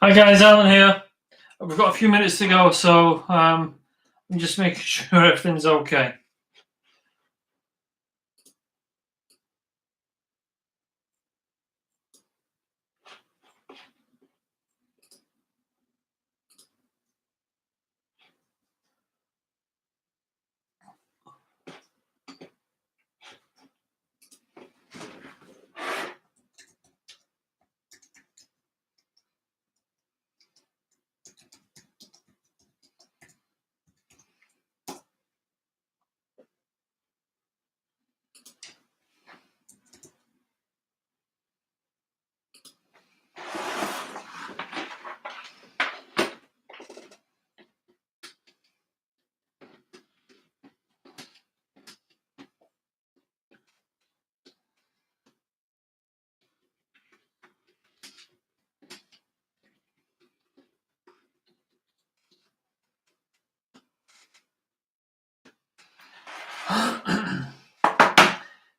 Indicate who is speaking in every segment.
Speaker 1: Hi guys, Alan here. We've got a few minutes to go, so I'm just making sure everything's okay.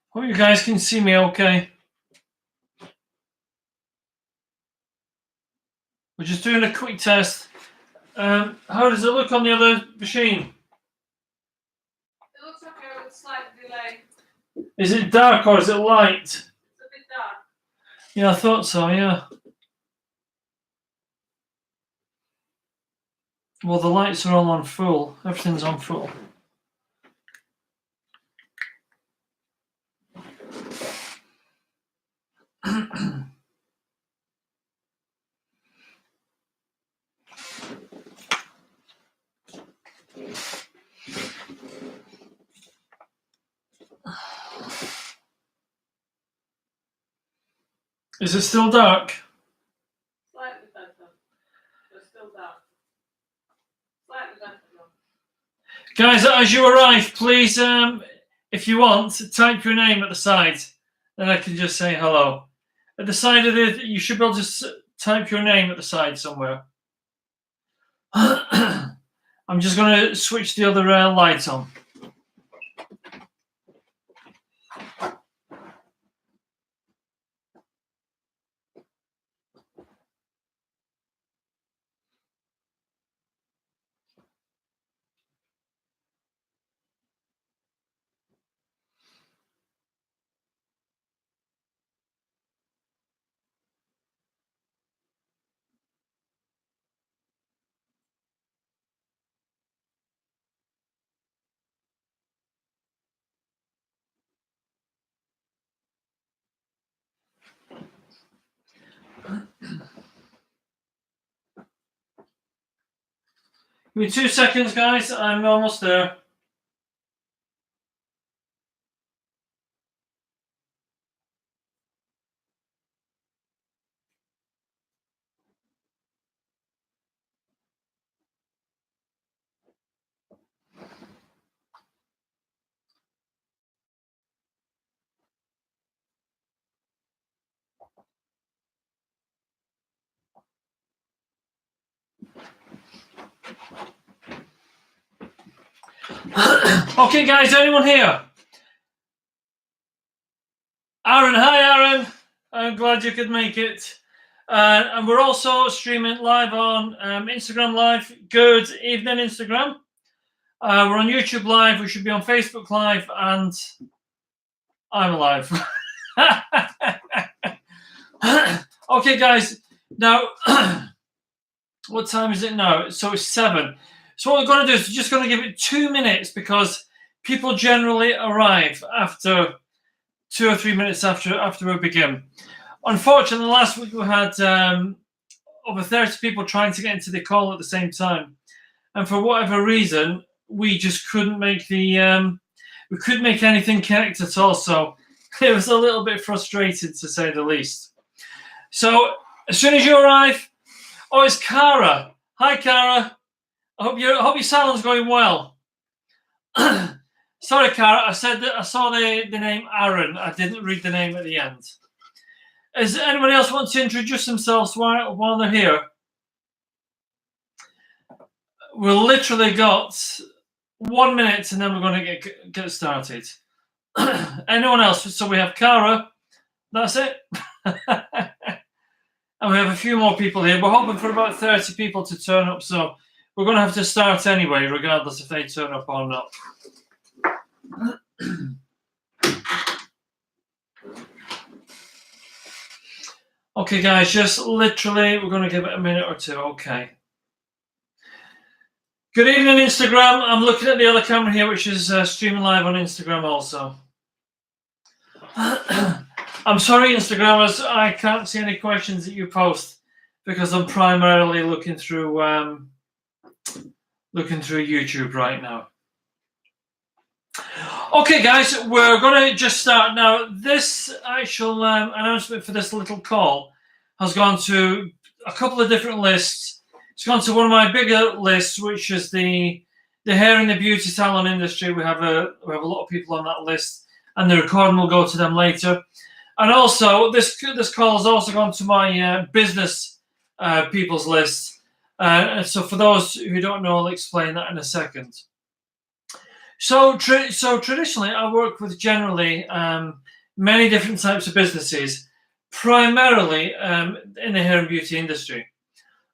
Speaker 1: Hope you guys can see me okay. We're just doing a quick test. How does it look on the other machine?
Speaker 2: It looks okay with slight delay.
Speaker 1: Is it dark or is it light?
Speaker 2: It's a bit dark.
Speaker 1: Yeah, I thought so, yeah. Well, the lights are all on full. Everything's on full. Is it still dark?
Speaker 2: Slightly better. But still dark. Slightly better though.
Speaker 1: Guys, as you arrive, please, if you want, type your name at the side. Then I can just say hello. At the side of it, you should be able to type your name at the side somewhere. I'm just going to switch the other light on. Give me 2 seconds, guys. I'm almost there. Okay, guys, anyone here? Aaron, hi, Aaron. I'm glad you could make it. And we're also streaming live on Instagram Live. Good evening, Instagram. We're on YouTube Live. We should be on Facebook Live, and I'm alive. Okay, guys. Now, what time is it now? So it's 7. So what we're going to do is we're just going to give it 2 minutes because people generally arrive after 2 or 3 minutes after we begin. Unfortunately, last week we had over 30 people trying to get into the call at the same time, and for whatever reason, we just couldn't make we couldn't make anything connect at all. So it was a little bit frustrating, to say the least. So as soon as you arrive, oh, it's Cara. Hi, Cara. I hope your salon's going well. Sorry, Cara. I said that I saw the name Aaron. I didn't read the name at the end. Does anybody else want to introduce themselves while they're here? We've literally got 1 minute and then we're going to get started. Anyone else? So we have Cara. That's it. And we have a few more people here. We're hoping for about 30 people to turn up, so we're going to have to start anyway, regardless if they turn up or not. Okay, guys, just literally, we're going to give it a minute or two. Okay. Good evening, Instagram. I'm looking at the other camera here, which is streaming live on Instagram also. I'm sorry, Instagrammers, I can't see any questions that you post because I'm primarily looking through YouTube right now. Okay, guys, we're going to just start now. This actual announcement for this little call has gone to a couple of different lists. It's gone to one of my bigger lists, which is the hair and the beauty salon industry. We have a lot of people on that list, and the recording will go to them later. And also, this call has also gone to my business people's list. So for those who don't know, I'll explain that in a second. So traditionally, I work with generally many different types of businesses, primarily in the hair and beauty industry.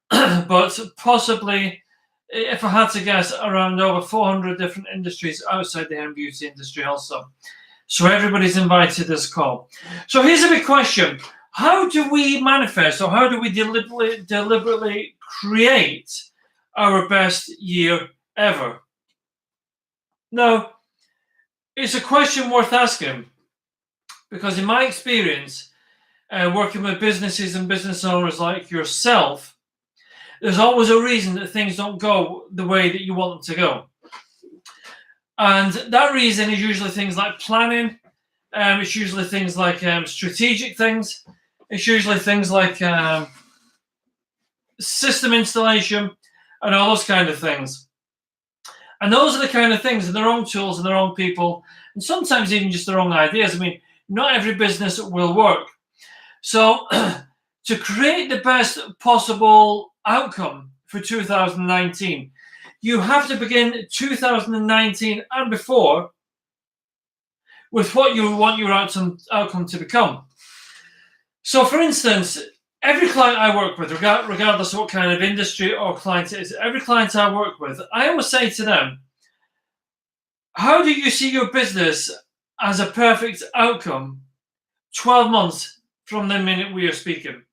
Speaker 1: But possibly, if I had to guess, around over 400 different industries outside the hair and beauty industry also. So everybody's invited to this call. So here's a big question. How do we manifest, or how do we deliberately create our best year ever? Now, it's a question worth asking, because in my experience, working with businesses and business owners like yourself, there's always a reason that things don't go the way that you want them to go. And that reason is usually things like planning. It's usually things like strategic things. It's usually things like system installation and all those kind of things. And those are the kind of things, and their own tools and their own people, and sometimes even just their own ideas. I mean, not every business will work. So to create the best possible outcome for 2019, you have to begin 2019 and before with what you want your outcome to become. So, for instance, every client I work with, regardless of what kind of industry or client it is, every client I work with, I always say to them, how do you see your business as a perfect outcome 12 months from the minute we are speaking?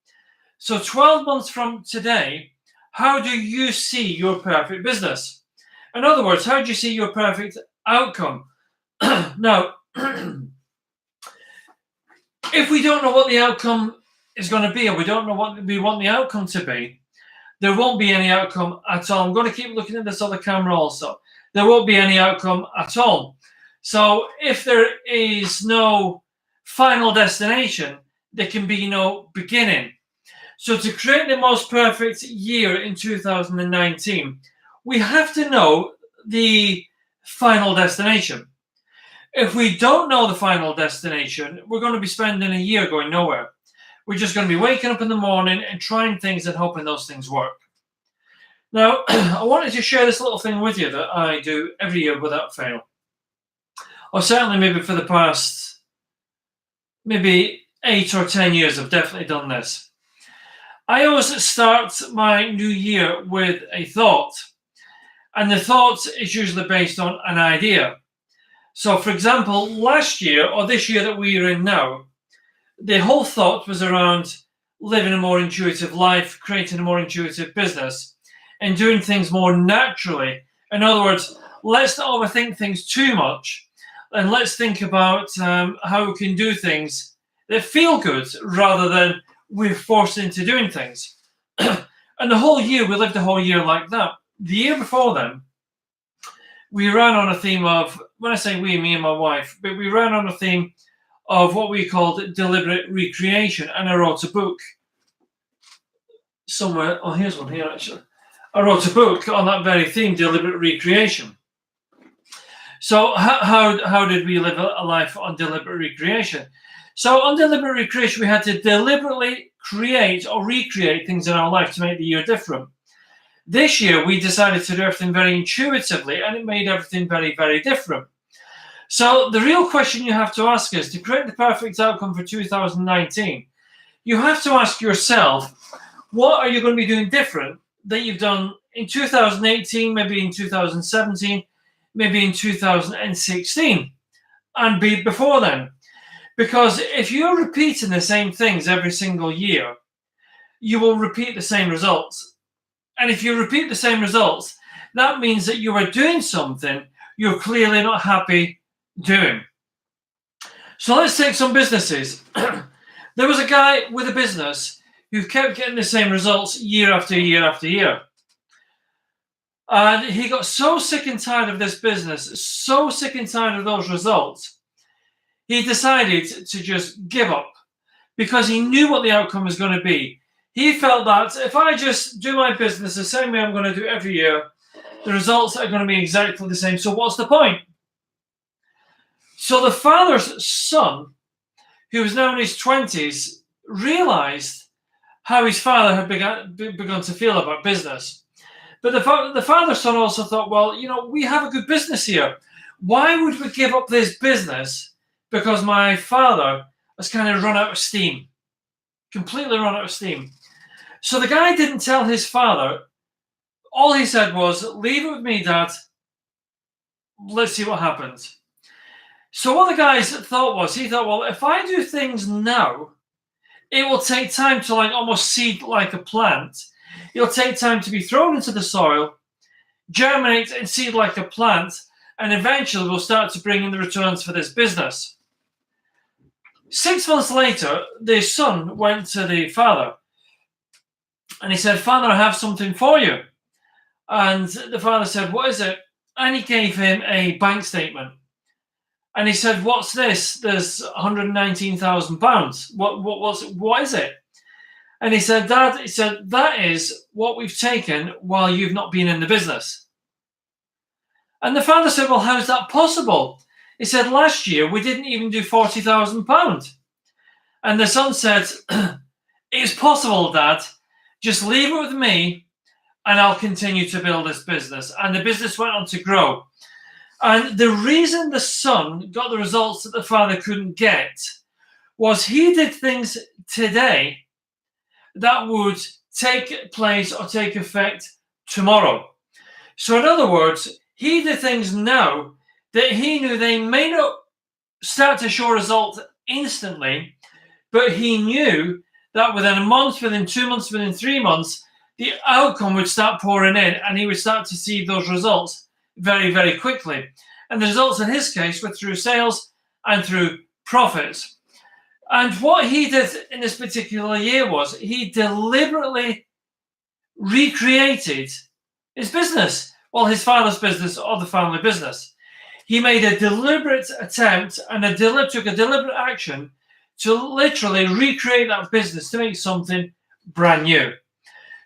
Speaker 1: So 12 months from today, how do you see your perfect business? In other words, how do you see your perfect outcome? Now, if we don't know what the outcome is going to be, and we don't know what we want the outcome to be, there won't be any outcome at all. I'm going to keep looking at this other camera also. There won't be any outcome at all. So if there is no final destination, there can be no beginning. So to create the most perfect year in 2019, we have to know the final destination. If we don't know the final destination, we're going to be spending a year going nowhere. We're just going to be waking up in the morning and trying things and hoping those things work. Now, I wanted to share this little thing with you that I do every year without fail. Or certainly maybe for the past, maybe 8 or 10 years, I've definitely done this. I always start my new year with a thought. And the thought is usually based on an idea. So, for example, last year or this year that we are in now, the whole thought was around living a more intuitive life, creating a more intuitive business, and doing things more naturally. In other words, let's not overthink things too much, and let's think about how we can do things that feel good rather than we're forced into doing things. And the whole year, we lived the whole year like that. The year before then, we ran on a theme of, when I say we, me and my wife, but we ran on a theme of what we called deliberate recreation. And I wrote a book somewhere. Oh, here's one here, actually. I wrote a book on that very theme, deliberate recreation. So how did we live a life on deliberate recreation? So on deliberate recreation, we had to deliberately create or recreate things in our life to make the year different. This year, we decided to do everything very intuitively, and it made everything very, very different. So the real question you have to ask is, to create the perfect outcome for 2019, you have to ask yourself, what are you going to be doing different that you've done in 2018, maybe in 2017, maybe in 2016, and be before then? Because if you're repeating the same things every single year, you will repeat the same results. And if you repeat the same results, that means that you are doing something you're clearly not happy doing. So let's take some businesses. There was a guy with a business who kept getting the same results year after year after year. And he got so sick and tired of this business, so sick and tired of those results, he decided to just give up because he knew what the outcome was going to be. He felt that if I just do my business the same way I'm going to do every year, the results are going to be exactly the same. So what's the point? So the father's son, who was now in his 20s, realized how his father had begun to feel about business. But the father's son also thought, well, you know, we have a good business here. Why would we give up this business because my father has kind of run out of steam, completely run out of steam? So the guy didn't tell his father. All he said was, leave it with me, Dad. Let's see what happens. So what the guy thought was, he thought, well, if I do things now, it will take time to almost seed like a plant. It'll take time to be thrown into the soil, germinate and seed like a plant, and eventually we'll start to bring in the returns for this business. 6 months later, the son went to the father and he said, Father, I have something for you. And the father said, what is it? And he gave him a bank statement. And he said, what's this? There's £119,000. What is it? And he said, Dad, that is what we've taken while you've not been in the business. And the father said, well, how's that possible? He said, last year we didn't even do £40,000. And the son said, it's possible, Dad. Just leave it with me and I'll continue to build this business. And the business went on to grow. And the reason the son got the results that the father couldn't get was he did things today that would take place or take effect tomorrow. So in other words, he did things now that he knew they may not start to show results instantly, but he knew that within a month, within 2 months, within 3 months, the outcome would start pouring in and he would start to see those results very, very quickly. And the results in his case were through sales and through profits. And what he did in this particular year was he deliberately recreated his business, well, his father's business or the family business. He made a deliberate attempt and took a deliberate action to literally recreate that business to make something brand new.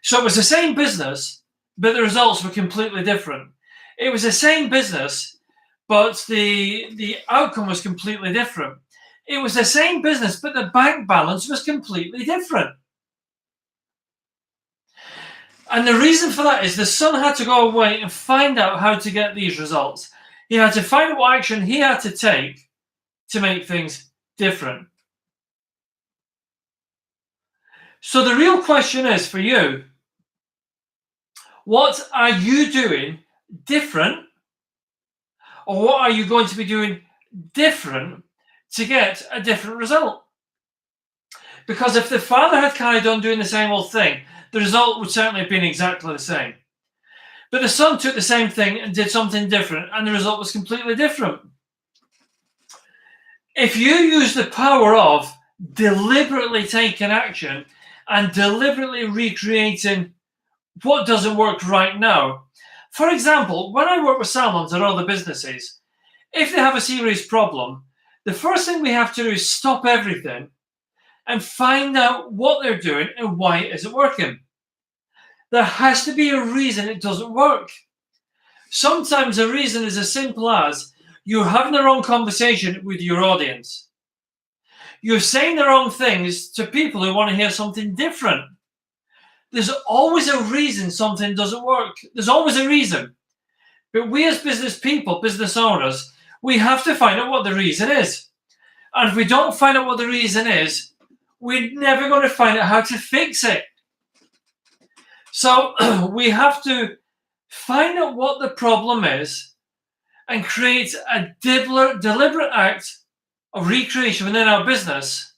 Speaker 1: So it was the same business, but the results were completely different. It was the same business, but the outcome was completely different. It was the same business, but the bank balance was completely different. And the reason for that is the son had to go away and find out how to get these results. He had to find out what action he had to take to make things different. So the real question is for you, what are you doing different? Or what are you going to be doing different to get a different result? Because if the father had carried on doing the same old thing, the result would certainly have been exactly the same. But the son took the same thing and did something different, and the result was completely different. If you use the power of deliberately taking action and deliberately recreating what doesn't work right now. For example, when I work with salons or other businesses, if they have a serious problem, the first thing we have to do is stop everything and find out what they're doing and why it isn't working. There has to be a reason it doesn't work. Sometimes the reason is as simple as you're having the wrong conversation with your audience. You're saying the wrong things to people who want to hear something different. There's always a reason something doesn't work. There's always a reason. But we as business people, business owners, we have to find out what the reason is. And if we don't find out what the reason is, we're never going to find out how to fix it. So we have to find out what the problem is and create a deliberate act of recreation within our business.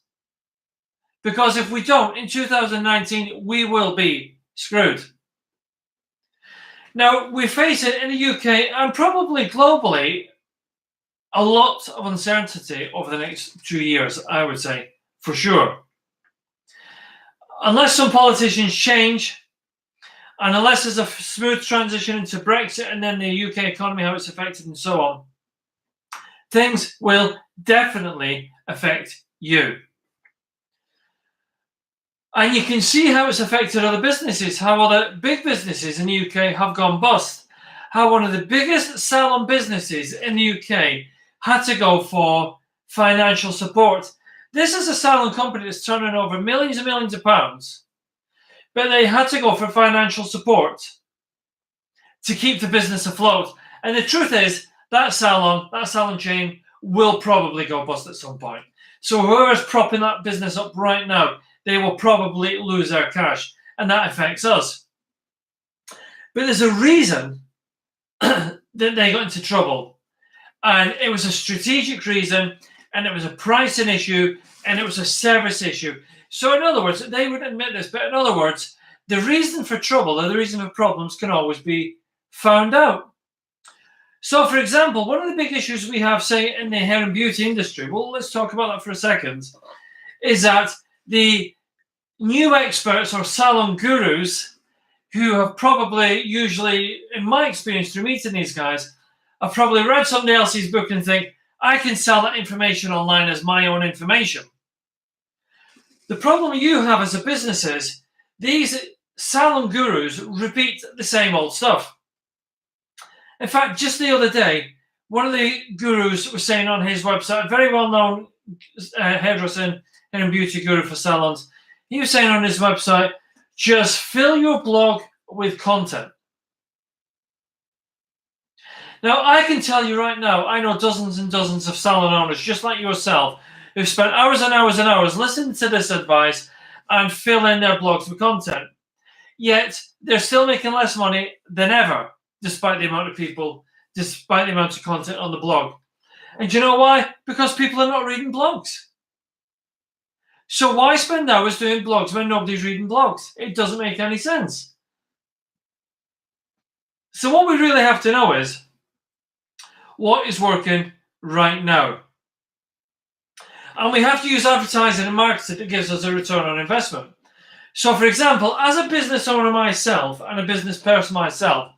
Speaker 1: Because if we don't, in 2019, we will be screwed. Now, we face it in the UK and probably globally a lot of uncertainty over the next 2 years, I would say, for sure. Unless some politicians change, and unless there's a smooth transition into Brexit and then the UK economy, how it's affected and so on, things will definitely affect you. And you can see how it's affected other businesses, how other big businesses in the UK have gone bust, how one of the biggest salon businesses in the UK had to go for financial support. This is a salon company that's turning over millions and millions of pounds, but they had to go for financial support to keep the business afloat. And the truth is, that salon chain will probably go bust at some point. So whoever's propping that business up right now, they will probably lose their cash, and that affects us. But there's a reason that they got into trouble, and it was a strategic reason, and it was a pricing issue, and it was a service issue. So in other words, they wouldn't admit this, but in other words, the reason for trouble or the reason for problems can always be found out. So, for example, one of the big issues we have, say, in the hair and beauty industry, well, let's talk about that for a second, is that the new experts or salon gurus who have probably, usually, in my experience through meeting these guys, have probably read somebody else's book and think, I can sell that information online as my own information. The problem you have as a business is these salon gurus repeat the same old stuff. In fact, just the other day, one of the gurus was saying on his website, a very well-known hairdresser and beauty guru for salons, he was saying on his website, just fill your blog with content. Now, I can tell you right now, I know dozens and dozens of salon owners, just like yourself, who've spent hours and hours and hours listening to this advice and filling their blogs with content. Yet, they're still making less money than ever, despite the amount of people, despite the amount of content on the blog. And do you know why? Because people are not reading blogs. So why spend hours doing blogs when nobody's reading blogs? It doesn't make any sense. So what we really have to know is what is working right now. And we have to use advertising and marketing that gives us a return on investment. So, for example, as a business owner myself and a business person myself,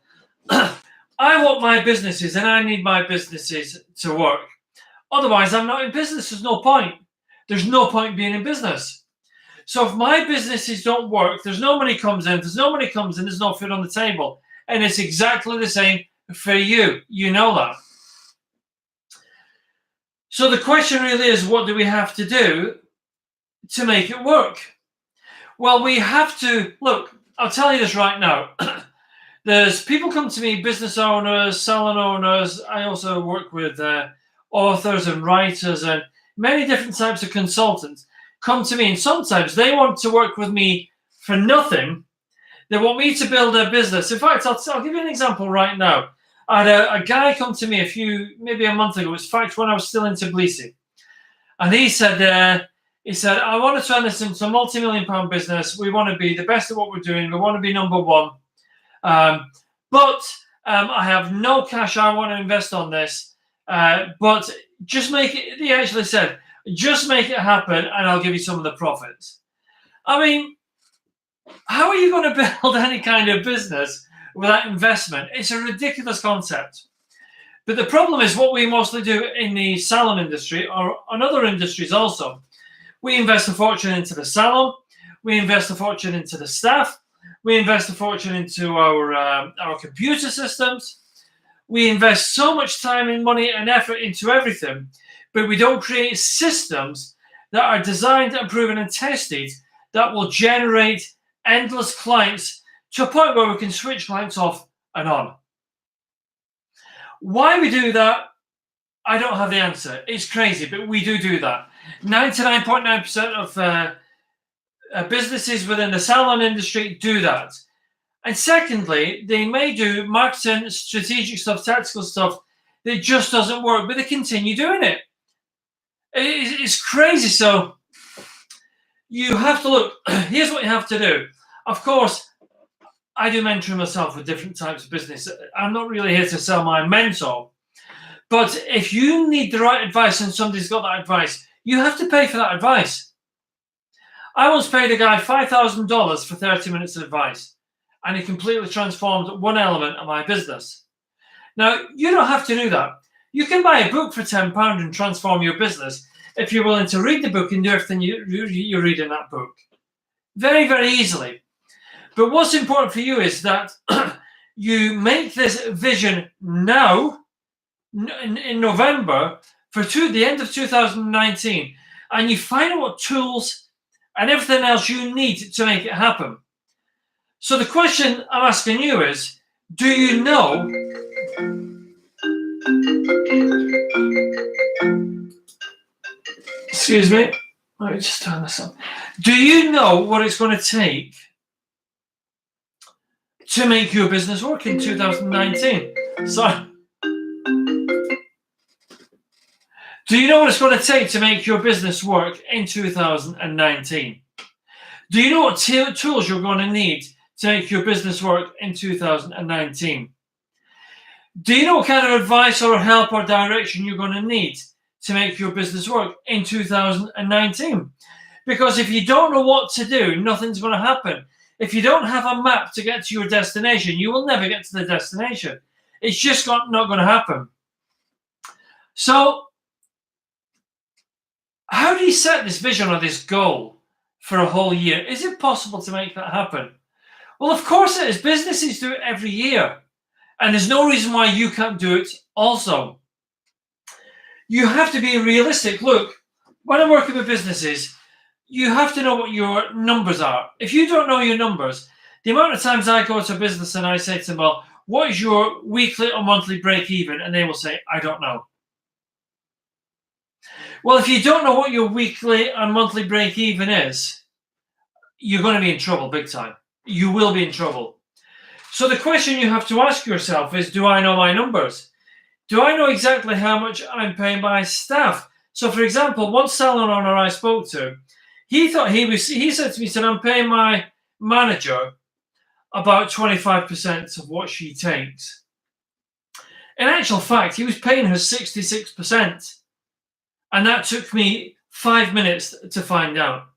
Speaker 1: I want my businesses and I need my businesses to work. Otherwise, I'm not in business. There's no point. There's no point being in business. So if my businesses don't work, there's no money comes in. If there's no money comes in, there's no food on the table. And it's exactly the same for you. You know that. So the question really is, what do we have to do to make it work? Well, we have to, look, I'll tell you this right now. There's people come to me, business owners, salon owners. I also work with authors and writers and many different types of consultants come to me. And sometimes they want to work with me for nothing. They want me to build their business. In fact, I'll give you an example right now. I had a guy come to me maybe a month ago. It was in fact when I was still in Tbilisi. And he said, I want to turn this into a multi-million-pound business. We want to be the best at what we're doing. We want to be number one. But I have no cash I want to invest on this. But just make it, he actually said, just make it happen and I'll give you some of the profits. I mean, how are you going to build any kind of business without investment? It's a ridiculous concept. But the problem is what we mostly do in the salon industry or on other industries also. We invest a fortune into the salon. We invest a fortune into the staff. We invest a fortune into our computer systems. We invest so much time and money and effort into everything, but we don't create systems that are designed and proven and tested that will generate endless clients to a point where we can switch clients off and on. Why we do that, I don't have the answer. It's crazy, but we do that. 99.9% of businesses within the salon industry do that. And secondly, they may do marketing, strategic stuff, tactical stuff that just doesn't work, but they continue doing it. It's crazy. So you have to look. Here's what you have to do. Of course, I do mentoring myself with different types of business. I'm not really here to sell my mentor. But if you need the right advice and somebody's got that advice, you have to pay for that advice. I once paid a guy $5,000 for 30 minutes of advice, and he completely transformed one element of my business. Now, you don't have to do that. You can buy a book for £10 and transform your business if you're willing to read the book and do everything you read in that book. Very, very easily. But what's important for you is that you make this vision now, in November, for the end of 2019, and you find out what tools and everything else you need to make it happen. So the question I'm asking you is, do you know excuse me, let me just turn this on. Do you know what it's going to take to make your business work in 2019? Sorry. Do you know what it's going to take to make your business work in 2019? Do you know what tools you're going to need to make your business work in 2019? Do you know what kind of advice or help or direction you're going to need to make your business work in 2019? Because if you don't know what to do, nothing's going to happen. If you don't have a map to get to your destination, you will never get to the destination. It's just not going to happen. So, how do you set this vision or this goal for a whole year? Is it possible to make that happen? Well, of course it is. Businesses do it every year. And there's no reason why you can't do it also. You have to be realistic. Look, when I'm working with businesses, you have to know what your numbers are. If you don't know your numbers, the amount of times I go to a business and I say to them, well, what is your weekly or monthly break even? And they will say, I don't know. Well, if you don't know what your weekly and monthly break even is, you're going to be in trouble big time. You will be in trouble. So the question you have to ask yourself is, do I know my numbers? Do I know exactly how much I'm paying my staff? So, for example, one salon owner I spoke to, he said to me, he said, I'm paying my manager about 25% of what she takes. In actual fact, he was paying her 66%. And that took me 5 minutes to find out.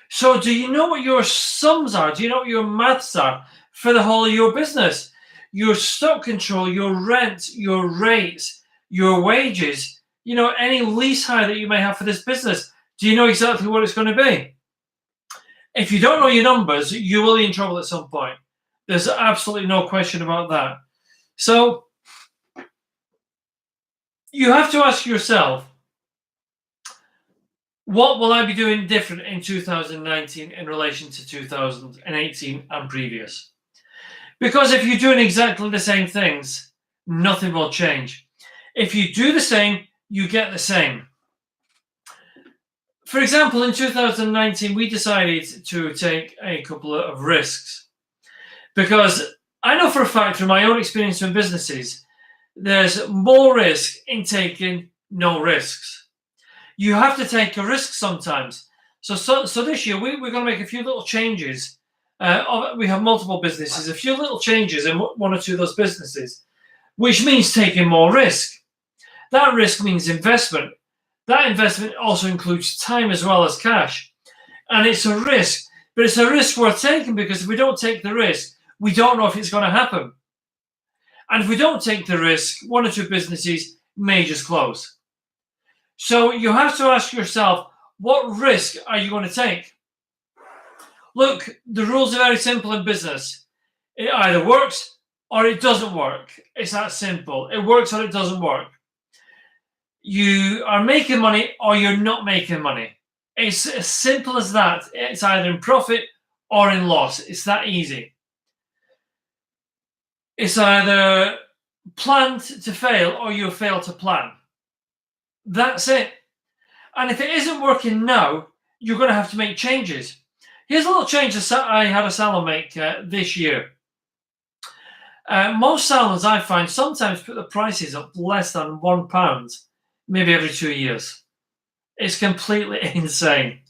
Speaker 1: So do you know what your sums are? Do you know what your maths are for the whole of your business? Your stock control, your rent, your rates, your wages, any lease hire that you may have for this business. Do you know exactly what it's going to be? If you don't know your numbers, you will be in trouble at some point. There's absolutely no question about that. So you have to ask yourself, what will I be doing different in 2019 in relation to 2018 and previous? Because if you're doing exactly the same things, nothing will change. If you do the same, you get the same. For example, in 2019, we decided to take a couple of risks. Because I know for a fact, from my own experience in businesses, there's more risk in taking no risks. You have to take a risk sometimes. So this year, we're going to make a few little changes. We have multiple businesses, a few little changes in one or two of those businesses, which means taking more risk. That risk means investment. That investment also includes time as well as cash. And it's a risk, but it's a risk worth taking, because if we don't take the risk, we don't know if it's going to happen. And if we don't take the risk, one or two businesses may just close. So you have to ask yourself, what risk are you going to take? Look, the rules are very simple in business. It either works or it doesn't work. It's that simple. It works or it doesn't work. You are making money or you're not making money. It's as simple as that. It's either in profit or in loss. It's that easy. It's either planned to fail or you fail to plan. That's it. And if it isn't working now, you're going to have to make changes. Here's a little change I had a salon make this year. Most salons I find sometimes put the prices up less than £1, maybe every 2 years. It's completely insane.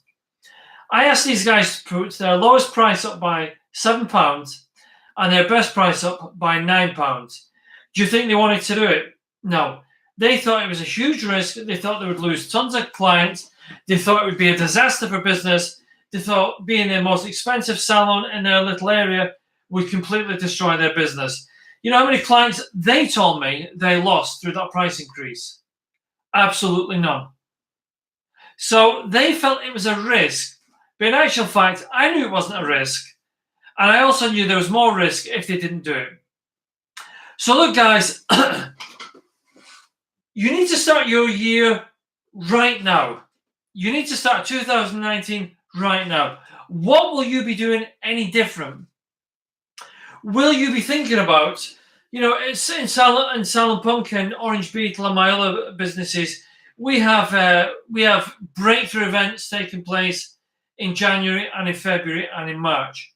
Speaker 1: I asked these guys to put their lowest price up by £7 and their best price up by £9. Do you think they wanted to do it? No. They thought it was a huge risk. They thought they would lose tons of clients. They thought it would be a disaster for business. They thought being the most expensive salon in their little area would completely destroy their business. You know how many clients they told me they lost through that price increase? Absolutely none. So they felt it was a risk, but in actual fact, I knew it wasn't a risk. And I also knew there was more risk if they didn't do it. So look, guys, you need to start your year right now. You need to start 2019 right now. What will you be doing any different? Will you be thinking about, you know, it's in Salon Punk and Orange Beetle and my other businesses, we have breakthrough events taking place in January and in February and in March.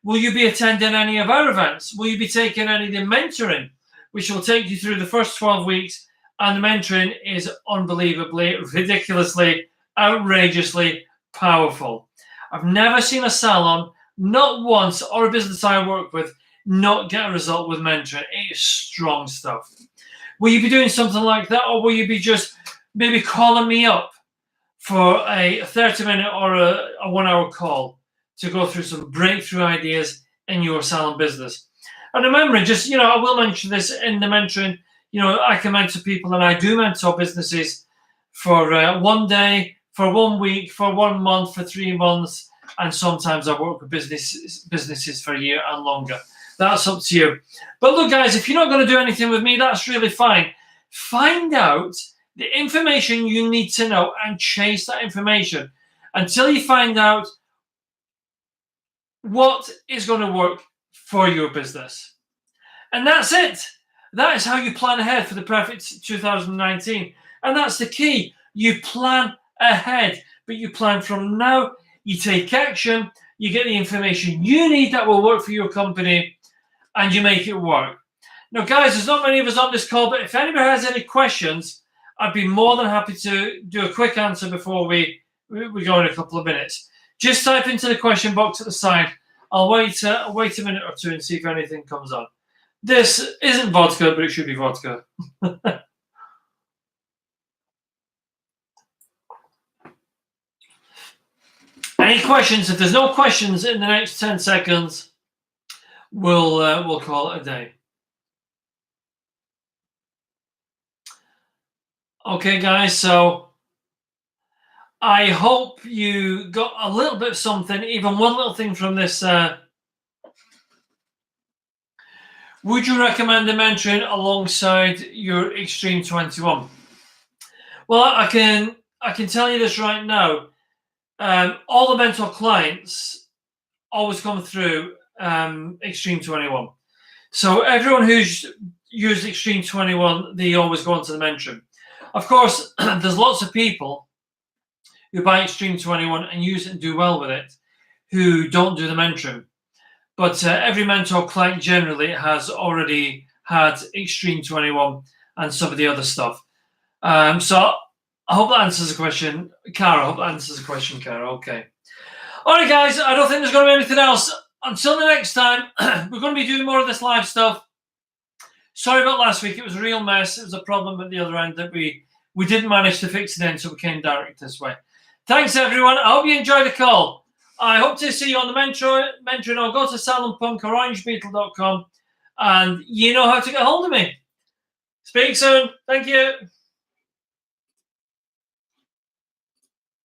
Speaker 1: Will you be attending any of our events? Will you be taking any of the mentoring, which will take you through the first 12 weeks? And the mentoring is unbelievably, ridiculously, outrageously powerful. I've never seen a salon, not once, or a business I work with, not get a result with mentoring. It is strong stuff. Will you be doing something like that, or will you be just maybe calling me up for a 30-minute or a 1-hour call to go through some breakthrough ideas in your salon business? And remember, just, you know, I will mention this in the mentoring. You know, I can mentor people, and I do mentor businesses for 1 day, for 1 week, for 1 month, for 3 months, and sometimes I work with businesses for a year and longer. That's up to you. But look, guys, if you're not going to do anything with me, that's really fine. Find out the information you need to know and chase that information until you find out what is going to work for your business. And that's it. That is how you plan ahead for the perfect 2019. And that's the key. You plan ahead, but you plan from now. You take action. You get the information you need that will work for your company, and you make it work. Now, guys, there's not many of us on this call, but if anybody has any questions, I'd be more than happy to do a quick answer before we go in a couple of minutes. Just type into the question box at the side. I'll wait a minute or two and see if anything comes on. This isn't vodka, but it should be vodka. Any questions? If there's no questions in the next 10 seconds, we'll call it a day. Okay, guys, so I hope you got a little bit of something, even one little thing from this. Would you recommend the mentoring alongside your Extreme 21? Well, I can tell you this right now. All the mentor clients always come through Extreme 21. So everyone who's used Extreme 21, they always go onto the mentoring. Of course, there's lots of people who buy Extreme 21 and use it and do well with it, who don't do the mentoring. But every mentor client generally has already had Extreme 21 and some of the other stuff. So I hope that answers the question. Cara, I hope that answers the question, Cara. Okay. All right, guys, I don't think there's going to be anything else. Until the next time, we're going to be doing more of this live stuff. Sorry about last week. It was a real mess. It was a problem at the other end that we didn't manage to fix it in, so we came direct this way. Thanks, everyone. I hope you enjoyed the call. I hope to see you on the mentoring, or go to SalonPunk or OrangeBeetle.com, and you know how to get hold of me. Speak soon. Thank you.